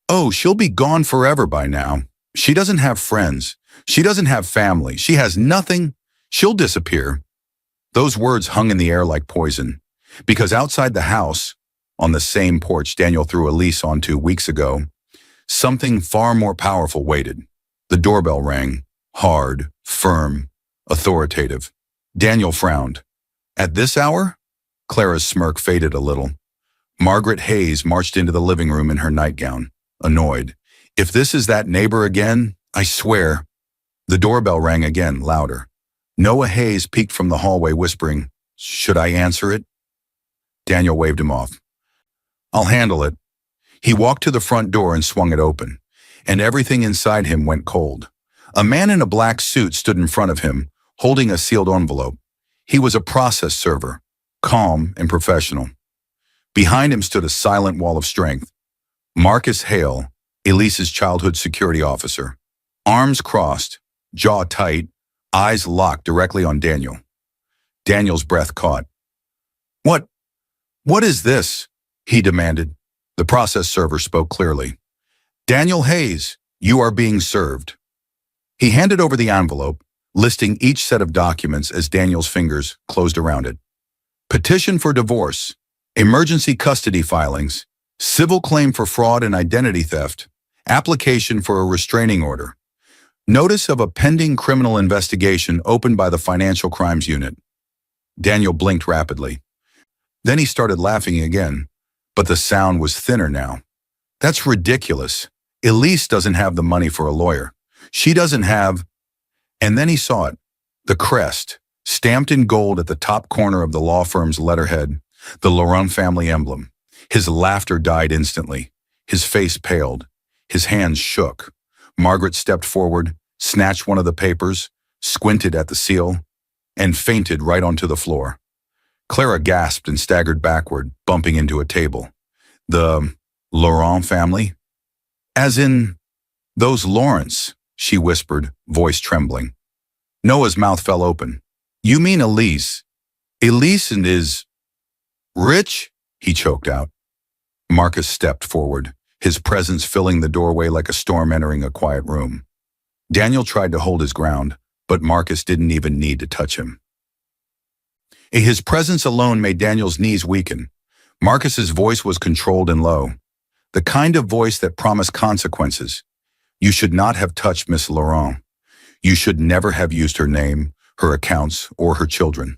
"Oh, she'll be gone forever by now. She doesn't have friends. She doesn't have family. She has nothing. She'll disappear." Those words hung in the air like poison, because outside the house, on the same porch Daniel threw Elise onto weeks ago, something far more powerful waited. The doorbell rang, hard, firm, authoritative. Daniel frowned. "At this hour?" Clara's smirk faded a little. Margaret Hayes marched into the living room in her nightgown, annoyed. "If this is that neighbor again, I swear." The doorbell rang again, louder. Noah Hayes peeked from the hallway whispering, "Should I answer it?" Daniel waved him off. "I'll handle it." He walked to the front door and swung it open, and everything inside him went cold. A man in a black suit stood in front of him, holding a sealed envelope. He was a process server, calm and professional. Behind him stood a silent wall of strength. Marcus Hale, Elise's childhood security officer. Arms crossed, jaw tight, eyes locked directly on Daniel. Daniel's breath caught. What is this?" he demanded. The process server spoke clearly. "Daniel Hayes, you are being served." He handed over the envelope, listing each set of documents as Daniel's fingers closed around it. Petition for divorce, emergency custody filings, civil claim for fraud and identity theft, application for a restraining order, notice of a pending criminal investigation opened by the Financial Crimes Unit. Daniel blinked rapidly. Then he started laughing again, but the sound was thinner now. That's ridiculous. Elise doesn't have the money for a lawyer. She doesn't have... And then he saw it. The crest, stamped in gold at the top corner of the law firm's letterhead, the Laurent family emblem. His laughter died instantly. His face paled. His hands shook. Margaret stepped forward, snatched one of the papers, squinted at the seal, and fainted right onto the floor. Clara gasped and staggered backward, bumping into a table. The Laurent family? As in, those Lawrence, she whispered, voice trembling. Noah's mouth fell open. You mean Elise? Elise and is... rich? He choked out. Marcus stepped forward, his presence filling the doorway like a storm entering a quiet room. Daniel tried to hold his ground, but Marcus didn't even need to touch him. His presence alone made Daniel's knees weaken. Marcus's voice was controlled and low, the kind of voice that promised consequences. You should not have touched Miss Laurent. You should never have used her name, her accounts, or her children.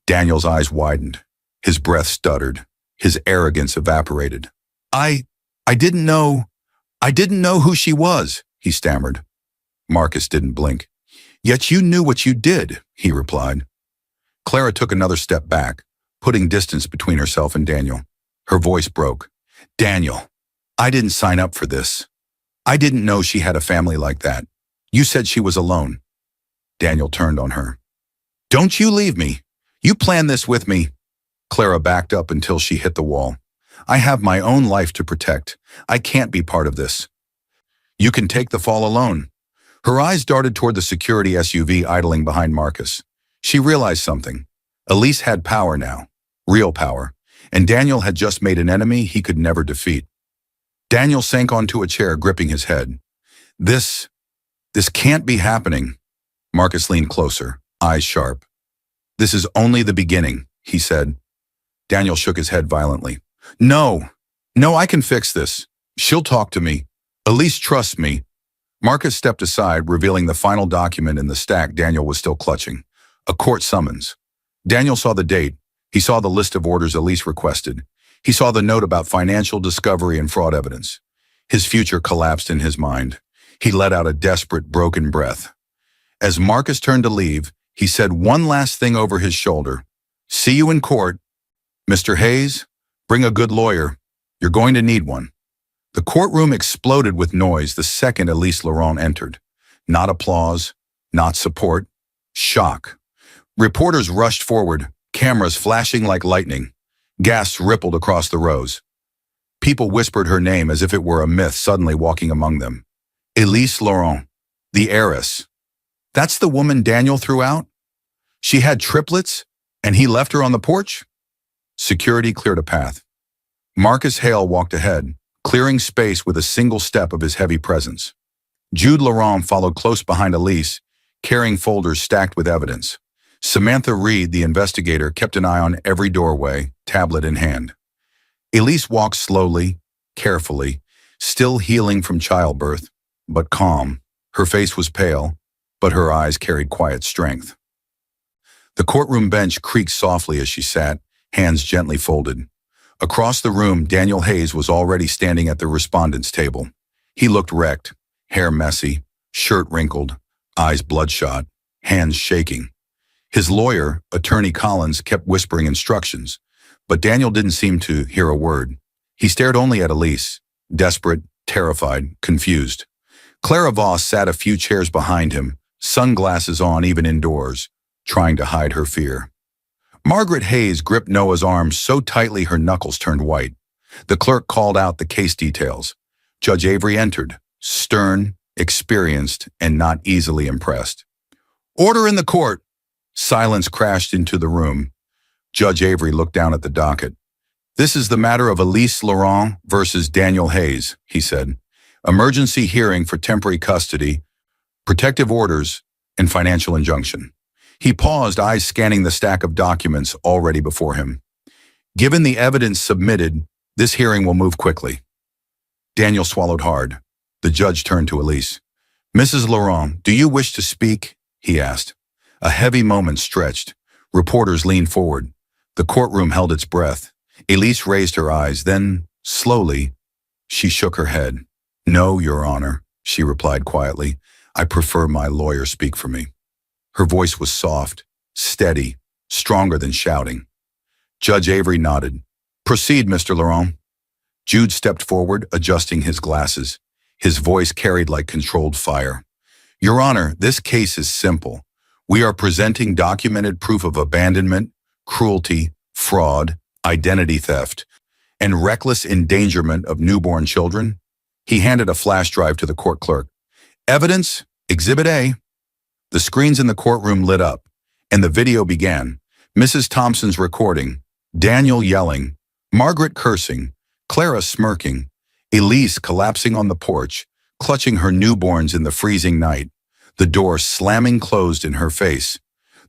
Daniel's eyes widened. His breath stuttered. His arrogance evaporated. I didn't know who she was, he stammered. Marcus didn't blink. Yet you knew what you did, he replied. Clara took another step back, putting distance between herself and Daniel. Her voice broke. Daniel, I didn't sign up for this. I didn't know she had a family like that. You said she was alone. Daniel turned on her. Don't you leave me. You planned this with me. Clara backed up until she hit the wall. I have my own life to protect. I can't be part of this. You can take the fall alone. Her eyes darted toward the security SUV idling behind Marcus. She realized something. Elise had power now, real power, and Daniel had just made an enemy he could never defeat. Daniel sank onto a chair, gripping his head. This can't be happening. Marcus leaned closer, eyes sharp. This is only the beginning, he said. Daniel shook his head violently. No, I can fix this. She'll talk to me. Elise trusts me. Marcus stepped aside, revealing the final document in the stack Daniel was still clutching. A court summons. Daniel saw the date. He saw the list of orders Elise requested. He saw the note about financial discovery and fraud evidence. His future collapsed in his mind. He let out a desperate, broken breath. As Marcus turned to leave, he said one last thing over his shoulder. See you in court. Mr. Hayes, bring a good lawyer. You're going to need one. The courtroom exploded with noise the second Elise Laurent entered. Not applause, not support, shock. Reporters rushed forward, cameras flashing like lightning. Gasps rippled across the rows. People whispered her name as if it were a myth suddenly walking among them. Elise Laurent, the heiress. That's the woman Daniel threw out? She had triplets, and he left her on the porch? Security cleared a path. Marcus Hale walked ahead, clearing space with a single step of his heavy presence. Jude Laurent followed close behind Elise, carrying folders stacked with evidence. Samantha Reed, the investigator, kept an eye on every doorway, tablet in hand. Elise walked slowly, carefully, still healing from childbirth, but calm. Her face was pale, but her eyes carried quiet strength. The courtroom bench creaked softly as she sat, hands gently folded. Across the room, Daniel Hayes was already standing at the respondent's table. He looked wrecked, hair messy, shirt wrinkled, eyes bloodshot, hands shaking. His lawyer, Attorney Collins, kept whispering instructions, but Daniel didn't seem to hear a word. He stared only at Elise, desperate, terrified, confused. Clara Voss sat a few chairs behind him, sunglasses on even indoors, trying to hide her fear. Margaret Hayes gripped Noah's arm so tightly her knuckles turned white. The clerk called out the case details. Judge Avery entered, stern, experienced, and not easily impressed. Order in the court! Silence crashed into the room. Judge Avery looked down at the docket. This is the matter of Elise Laurent versus Daniel Hayes, he said. Emergency hearing for temporary custody, protective orders, and financial injunction. He paused, eyes scanning the stack of documents already before him. Given the evidence submitted, this hearing will move quickly. Daniel swallowed hard. The judge turned to Elise. Mrs. Laurent, do you wish to speak? He asked. A heavy moment stretched. Reporters leaned forward. The courtroom held its breath. Elise raised her eyes, then, slowly, she shook her head. No, Your Honor, she replied quietly. I prefer my lawyer speak for me. Her voice was soft, steady, stronger than shouting. Judge Avery nodded. Proceed, Mr. Laurent. Jude stepped forward, adjusting his glasses. His voice carried like controlled fire. Your Honor, this case is simple. We are presenting documented proof of abandonment, cruelty, fraud, identity theft, and reckless endangerment of newborn children. He handed a flash drive to the court clerk. Evidence, Exhibit A. The screens in the courtroom lit up, and the video began. Mrs. Thompson's recording, Daniel yelling, Margaret cursing, Clara smirking, Elise collapsing on the porch, clutching her newborns in the freezing night, the door slamming closed in her face.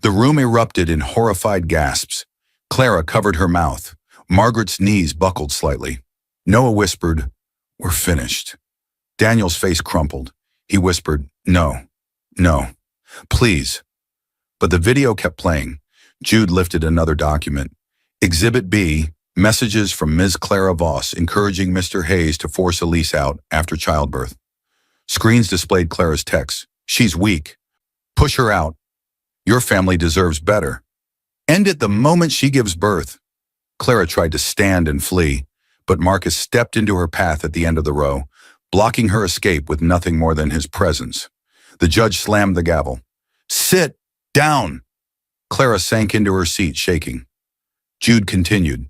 The room erupted in horrified gasps. Clara covered her mouth. Margaret's knees buckled slightly. Noah whispered, We're finished. Daniel's face crumpled. He whispered, No, please. But the video kept playing. Jude lifted another document. Exhibit B, messages from Ms. Clara Voss encouraging Mr. Hayes to force Elise out after childbirth. Screens displayed Clara's text. She's weak. Push her out. Your family deserves better. End it the moment she gives birth. Clara tried to stand and flee, but Marcus stepped into her path at the end of the row, blocking her escape with nothing more than his presence. The judge slammed the gavel. Sit down. Clara sank into her seat, shaking. Jude continued.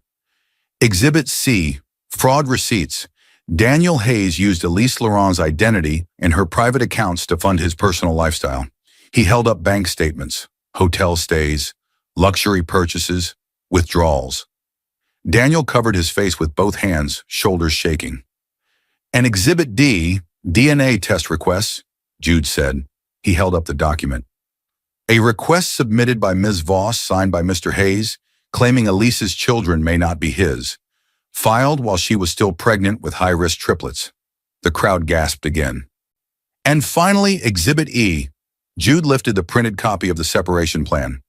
Exhibit C, fraud receipts. Daniel Hayes used Elise Laurent's identity and her private accounts to fund his personal lifestyle. He held up bank statements, hotel stays, luxury purchases, withdrawals. Daniel covered his face with both hands, shoulders shaking. And Exhibit D, DNA test requests, Jude said. He held up the document. A request submitted by Ms. Voss, signed by Mr. Hayes, claiming Elise's children may not be his. Filed while she was still pregnant with high-risk triplets. The crowd gasped again. And finally, Exhibit E. Jude lifted the printed copy of the separation plan.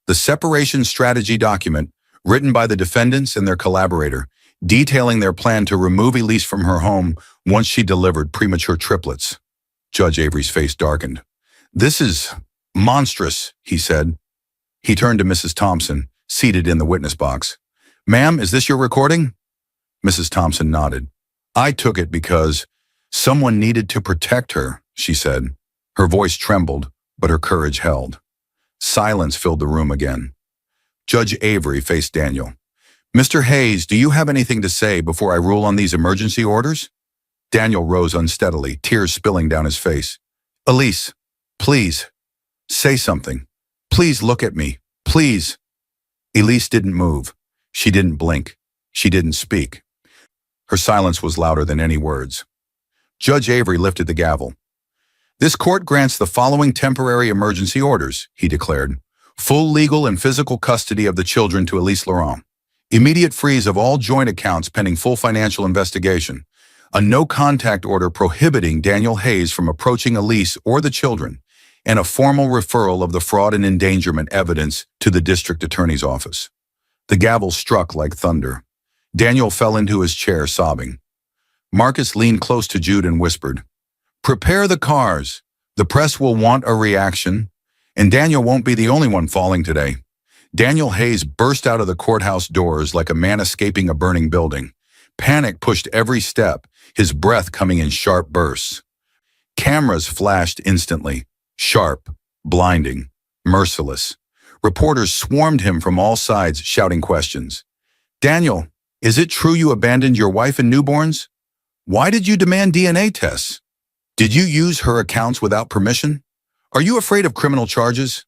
The separation strategy document, written by the defendants and their collaborator, detailing their plan to remove Elise from her home once she delivered premature triplets. Judge Avery's face darkened. This is monstrous, he said. He turned to Mrs. Thompson, seated in the witness box. Ma'am, is this your recording? Mrs. Thompson nodded. I took it because someone needed to protect her, she said. Her voice trembled, but her courage held. Silence filled the room again. Judge Avery faced Daniel. Mr. Hayes, do you have anything to say before I rule on these emergency orders? Daniel rose unsteadily, tears spilling down his face. Elise, please, say something. Please look at me, please. Elise didn't move. She didn't blink. She didn't speak. Her silence was louder than any words. Judge Avery lifted the gavel. This court grants the following temporary emergency orders, he declared. Full legal and physical custody of the children to Elise Laurent. Immediate freeze of all joint accounts pending full financial investigation. A no-contact order prohibiting Daniel Hayes from approaching Elise or the children, and a formal referral of the fraud and endangerment evidence to the district attorney's office. The gavel struck like thunder. Daniel fell into his chair, sobbing. Marcus leaned close to Jude and whispered, Prepare the cars. The press will want a reaction, and Daniel won't be the only one falling today. Daniel Hayes burst out of the courthouse doors like a man escaping a burning building. Panic pushed every step, his breath coming in sharp bursts. Cameras flashed instantly, sharp, blinding, merciless. Reporters swarmed him from all sides, shouting questions. Daniel, is it true you abandoned your wife and newborns? Why did you demand DNA tests? Did you use her accounts without permission? Are you afraid of criminal charges?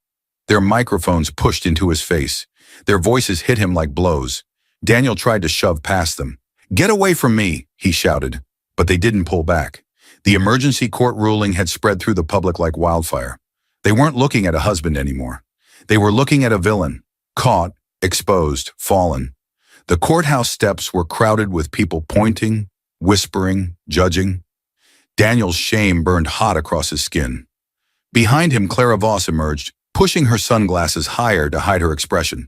Their microphones pushed into his face. Their voices hit him like blows. Daniel tried to shove past them. Get away from me, he shouted, but they didn't pull back. The emergency court ruling had spread through the public like wildfire. They weren't looking at a husband anymore. They were looking at a villain, caught, exposed, fallen. The courthouse steps were crowded with people pointing, whispering, judging. Daniel's shame burned hot across his skin. Behind him, Clara Voss emerged, pushing her sunglasses higher to hide her expression.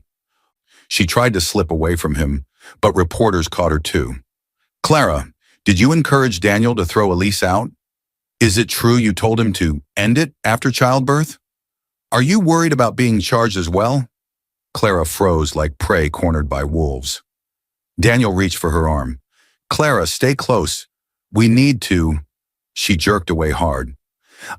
She tried to slip away from him, but reporters caught her too. "Clara, did you encourage Daniel to throw Elise out? Is it true you told him to end it after childbirth? Are you worried about being charged as well?" Clara froze like prey cornered by wolves. Daniel reached for her arm. "Clara, stay close. We need to." She jerked away hard.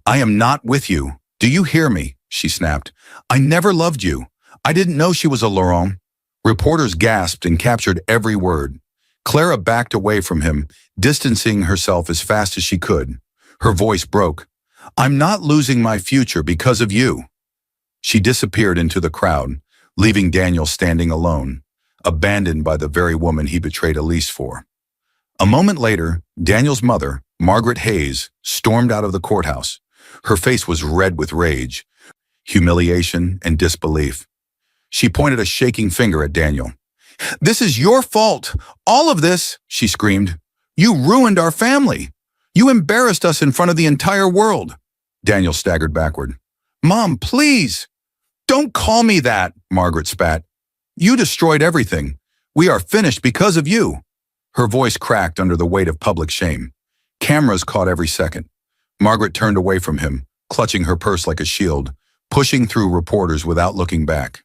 "I am not with you. Do you hear me?" she snapped. "I never loved you. I didn't know she was a Laurent." Reporters gasped and captured every word. Clara backed away from him, distancing herself as fast as she could. Her voice broke. "I'm not losing my future because of you." She disappeared into the crowd, leaving Daniel standing alone, abandoned by the very woman he betrayed Elise for. A moment later, Daniel's mother, Margaret Hayes, stormed out of the courthouse. Her face was red with rage, humiliation, and disbelief. She pointed a shaking finger at Daniel. "This is your fault. All of this," she screamed. "You ruined our family. You embarrassed us in front of the entire world." Daniel staggered backward. "Mom, please." "Don't call me that," Margaret spat. "You destroyed everything. We are finished because of you." Her voice cracked under the weight of public shame. Cameras caught every second. Margaret turned away from him, clutching her purse like a shield, pushing through reporters without looking back.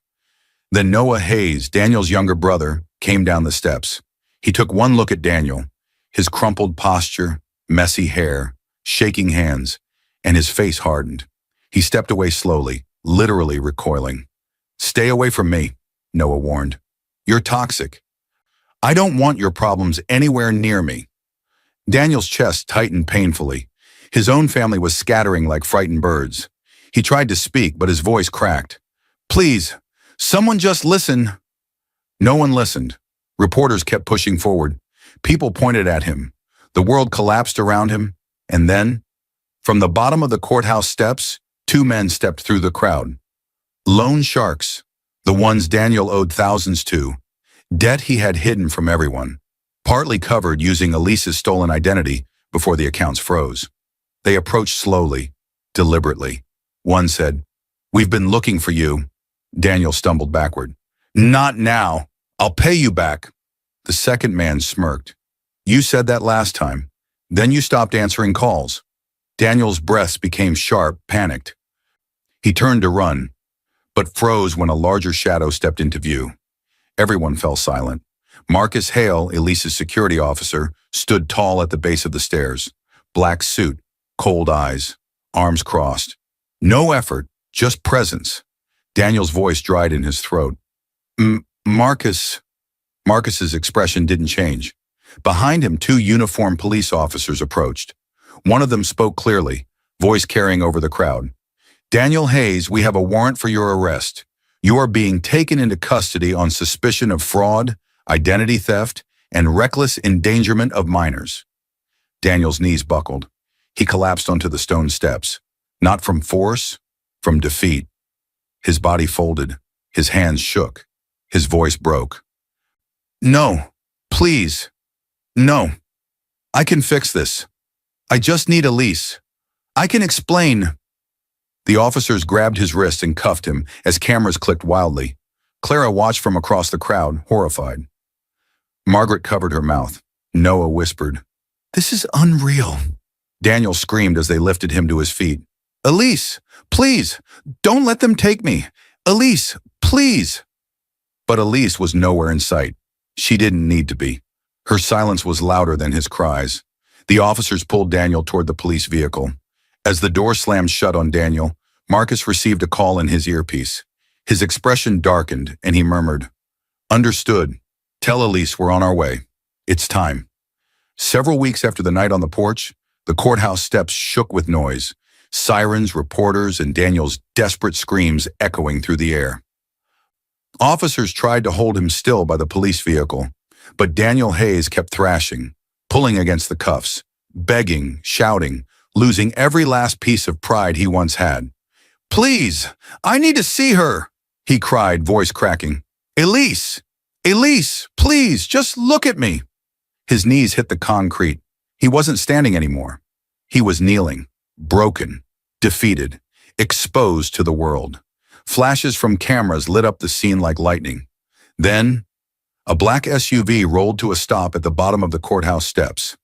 Then Noah Hayes, Daniel's younger brother, came down the steps. He took one look at Daniel, his crumpled posture, messy hair, shaking hands, and his face hardened. He stepped away slowly, literally recoiling. "Stay away from me," Noah warned. "You're toxic. I don't want your problems anywhere near me." Daniel's chest tightened painfully. His own family was scattering like frightened birds. He tried to speak, but his voice cracked. "Please, someone just listen." No one listened. Reporters kept pushing forward. People pointed at him. The world collapsed around him, and then, from the bottom of the courthouse steps, two men stepped through the crowd. Loan sharks, the ones Daniel owed thousands to, debt he had hidden from everyone, partly covered using Elise's stolen identity before the accounts froze. They approached slowly, deliberately. One said, "We've been looking for you." Daniel stumbled backward. "Not now. I'll pay you back." The second man smirked. "You said that last time. Then you stopped answering calls." Daniel's breaths became sharp, panicked. He turned to run, but froze when a larger shadow stepped into view. Everyone fell silent. Marcus Hale, Elise's security officer, stood tall at the base of the stairs. Black suit, cold eyes, arms crossed. No effort, just presence. Daniel's voice dried in his throat. Marcus. Marcus's expression didn't change. Behind him, two uniformed police officers approached. One of them spoke clearly, voice carrying over the crowd. "Daniel Hayes, we have a warrant for your arrest. You are being taken into custody on suspicion of fraud, identity theft, and reckless endangerment of minors." Daniel's knees buckled. He collapsed onto the stone steps, not from force, from defeat. His body folded, his hands shook, his voice broke. "No, please, no. I can fix this. I just need Elise. I can explain." The officers grabbed his wrist and cuffed him as cameras clicked wildly. Clara watched from across the crowd, horrified. Margaret covered her mouth. Noah whispered, "This is unreal." Daniel screamed as they lifted him to his feet. "Elise, please, don't let them take me. Elise, please." But Elise was nowhere in sight. She didn't need to be. Her silence was louder than his cries. The officers pulled Daniel toward the police vehicle. As the door slammed shut on Daniel, Marcus received a call in his earpiece. His expression darkened, and he murmured, "Understood. Tell Elise we're on our way. It's time." Several weeks after the night on the porch, the courthouse steps shook with noise, sirens, reporters, and Daniel's desperate screams echoing through the air. Officers tried to hold him still by the police vehicle, but Daniel Hayes kept thrashing, pulling against the cuffs, begging, shouting, losing every last piece of pride he once had. Please, I need to see her, he cried, voice cracking. Elise! Elise, please, just look at me. His knees hit the concrete. He wasn't standing anymore. He was kneeling, broken, defeated, exposed to the world. Flashes from cameras lit up the scene like lightning. Then, a black SUV rolled to a stop at the bottom of the courthouse steps.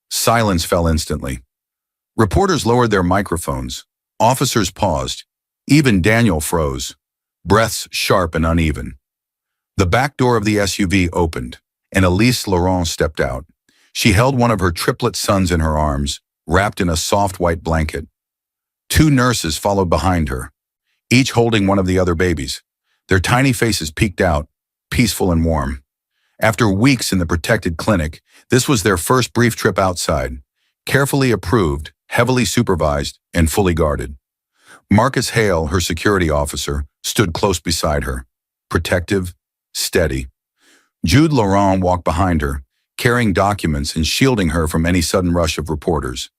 Silence fell instantly. Reporters lowered their microphones. Officers paused. Even Daniel froze, breaths sharp and uneven. The back door of the SUV opened, and Elise Laurent stepped out. She held one of her triplet sons in her arms, wrapped in a soft white blanket. Two nurses followed behind her, each holding one of the other babies. Their tiny faces peeked out, peaceful and warm. After weeks in the protected clinic, this was their first brief trip outside, carefully approved, heavily supervised, and fully guarded. Marcus Hale, her security officer, stood close beside her, protective, steady. Jude Laurent walked behind her, carrying documents and shielding her from any sudden rush of reporters.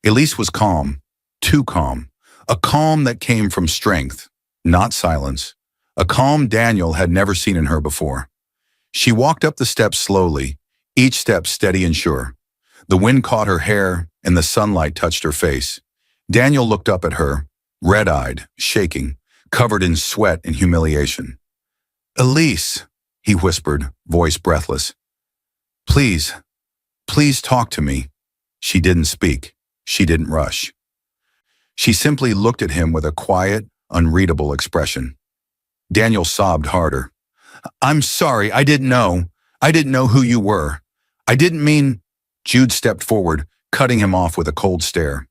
Elise was calm, too calm, a calm that came from strength, not silence, a calm Daniel had never seen in her before. She walked up the steps slowly, each step steady and sure. The wind caught her hair and the sunlight touched her face. Daniel looked up at her, red-eyed, shaking, covered in sweat and humiliation. Elise, he whispered, voice breathless. Please, please talk to me. She didn't speak. She didn't rush. She simply looked at him with a quiet, unreadable expression. Daniel sobbed harder. I'm sorry, I didn't know. I didn't know who you were. I didn't mean... Jude stepped forward, cutting him off with a cold stare.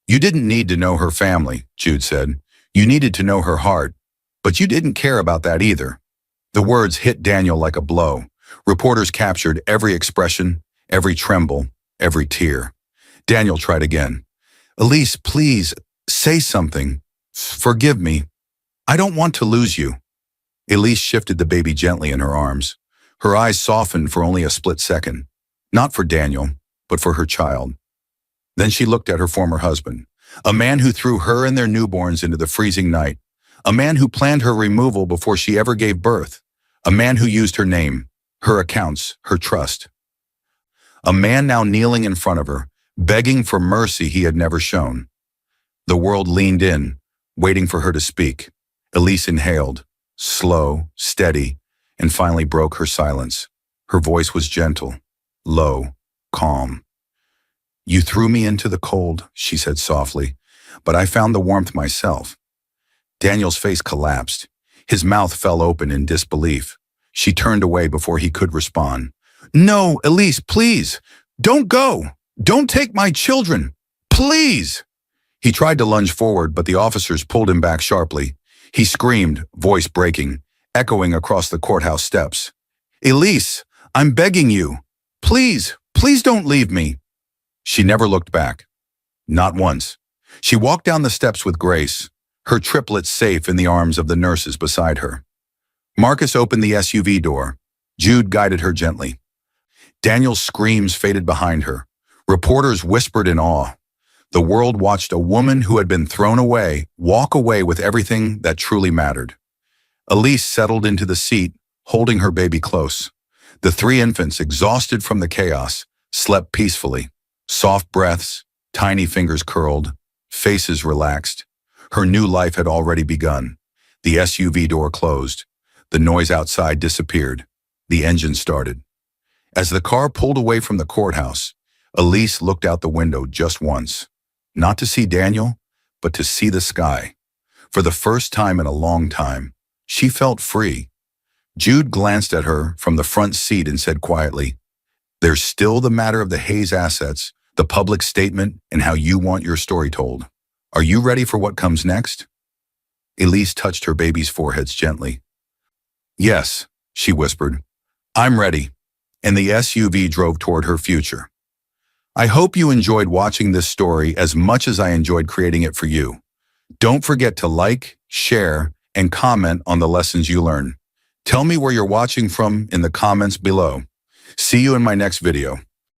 You didn't need to know her family, Jude said. You needed to know her heart. But you didn't care about that either. The words hit Daniel like a blow. Reporters captured every expression, every tremble, every tear. Daniel tried again. Elise, please, say something. Forgive me. I don't want to lose you. Elise shifted the baby gently in her arms. Her eyes softened for only a split second. Not for Daniel, but for her child. Then she looked at her former husband, a man who threw her and their newborns into the freezing night, a man who planned her removal before she ever gave birth, a man who used her name, her accounts, her trust. A man now kneeling in front of her, begging for mercy he had never shown. The world leaned in, waiting for her to speak. Elise inhaled, slow, steady, and finally broke her silence. Her voice was gentle, low, calm. You threw me into the cold, she said softly, but I found the warmth myself. Daniel's face collapsed. His mouth fell open in disbelief. She turned away before he could respond. No, Elise, please, don't go. Don't take my children. Please. He tried to lunge forward, but the officers pulled him back sharply. He screamed, voice breaking, echoing across the courthouse steps. Elise, I'm begging you. Please, please don't leave me. She never looked back. Not once. She walked down the steps with grace, her triplets safe in the arms of the nurses beside her. Marcus opened the SUV door. Jude guided her gently. Daniel's screams faded behind her. Reporters whispered in awe. The world watched a woman who had been thrown away walk away with everything that truly mattered. Elise settled into the seat, holding her baby close. The three infants, exhausted from the chaos, slept peacefully. Soft breaths, tiny fingers curled, faces relaxed. Her new life had already begun. The SUV door closed. The noise outside disappeared. The engine started. As the car pulled away from the courthouse, Elise looked out the window just once. Not to see Daniel, but to see the sky. For the first time in a long time, she felt free. Jude glanced at her from the front seat and said quietly, There's still the matter of the Hayes assets, the public statement, and how you want your story told. Are you ready for what comes next? Elise touched her baby's foreheads gently. Yes, she whispered. I'm ready. And the SUV drove toward her future. I hope you enjoyed watching this story as much as I enjoyed creating it for you. Don't forget to like, share, and comment on the lessons you learn. Tell me where you're watching from in the comments below. See you in my next video.